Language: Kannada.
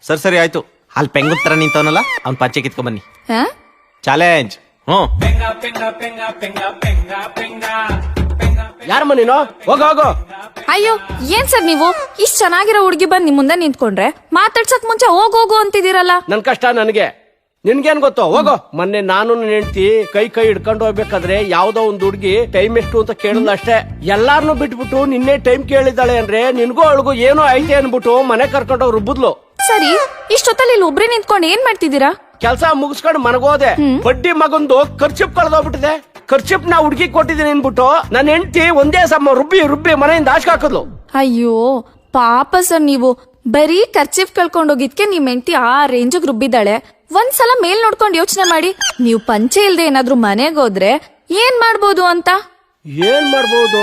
ಸರಿ ಆಯ್ತು. ಅಲ್ಲಿ ಪೆಂಗು ತರ ನಿಂತವನಲ್ಲ ಅವ್ನ್ ಪಂಚೆ ಕಿತ್ಕೊಂಡ್ ಬನ್ನಿ. ಚಾಲೆಂಜ್. ಯಾರಮ್ಮ ನೀನು? ಹೋಗೋ. ಅಯ್ಯೋ ಏನ್ ಸರ್ ನೀವು ಇಷ್ಟ್ ಚೆನ್ನಾಗಿರೋ ಹುಡ್ಗಿ ಬಂದ್ ನಿಮ್ ಮುಂದೆ ನಿಂತ್ಕೊಂಡ್ರೆ ಮಾತಾಡ್ಸಕ್ ಮುಂಚೆ ಹೋಗು ಅಂತಿದ್ದೀರಲ್ಲ. ನನ್ ಕಷ್ಟ ನನಗೆ, ನಿನ್ಗೇನ್ ಗೊತ್ತೋ? ಹೋಗೋ. ಮೊನ್ನೆ ನಾನು ನನ್ನ ಹೆಂಡತಿ ಕೈ ಹಿಡ್ಕೊಂಡು ಹೋಗ್ಬೇಕಾದ್ರೆ ಯಾವ್ದೋ ಒಂದ್ ಹುಡ್ಗಿ ಟೈಮ್ ಎಷ್ಟು ಅಂತ ಕೇಳಿದ್ಲ ಅಷ್ಟೇ. ಎಲ್ಲಾರನು ಬಿಟ್ಬಿಟ್ಟು ನಿನ್ನೆ ಟೈಮ್ ಕೇಳಿದಾಳೆ ಅಂದ್ರೆ ನಿನ್ಗೂ ಅವಳಿಗೂ ಏನೋ ಐತೆ ಅನ್ಬಿಟ್ಟು ಮನೆ ಕರ್ಕೊಂಡೋಗಿ ರುಬ್ಬುದ್ಲು. ಸರಿ, ಇಷ್ಟೊತ್ತಲ್ಲಿ ಇಲ್ಲಿ ಒಬ್ರೇ ನಿಂತ್ಕೊಂಡು ಏನ್ ಮಾಡ್ತಿದ್ದೀರಾ? ಕೆಲ್ಸ ಮುಗಿಸ್ಕೊಂಡು ಮನಗೋದೆ. ಬಡ್ಡಿ ಮಗಂದು ಖರ್ಚಿಪ್ ಕಳೆದೋಗ್ಬಿಟ್ಟಿದೆ. ಖರ್ಚಿಪ್ ನಾ ಹುಡ್ಗಿ ಕೊಟ್ಟಿದ್ದೀನಿ ಅನ್ಬಿಟ್ಟು ನನ್ನ ಹೆಂಡತಿ ಒಂದೇ ಸಮ ರುಬ್ಬಿ ಮನೆಯಿಂದ ಆಚೆ ಹಾಕಿದ್ಲು. ಅಯ್ಯೋ ಪಾಪ ಸರ್, ನೀವು ಬರೀ ಖರ್ಚಿಫ್ ಕಳ್ಕೊಂಡೋಗಿದ್ಕೆ ನಿಮ್ ಹೆಂಡತಿ ಆ ರೇಂಜ್ ರುಬ್ಬಿದ್ದಾಳೆ. ಒಂದ್ಸಲ ಮೇಲ್ ನೋಡ್ಕೊಂಡು ಯೋಚನೆ ಮಾಡಿ, ನೀವು ಪಂಚೆ ಇಲ್ದೆ ಏನಾದ್ರೂ ಮನೆಗೆ ಹೋದ್ರೆ ಏನ್ ಮಾಡ್ಬೋದು ಅಂತ. ಏನ್ ಮಾಡ್ಬೋದು?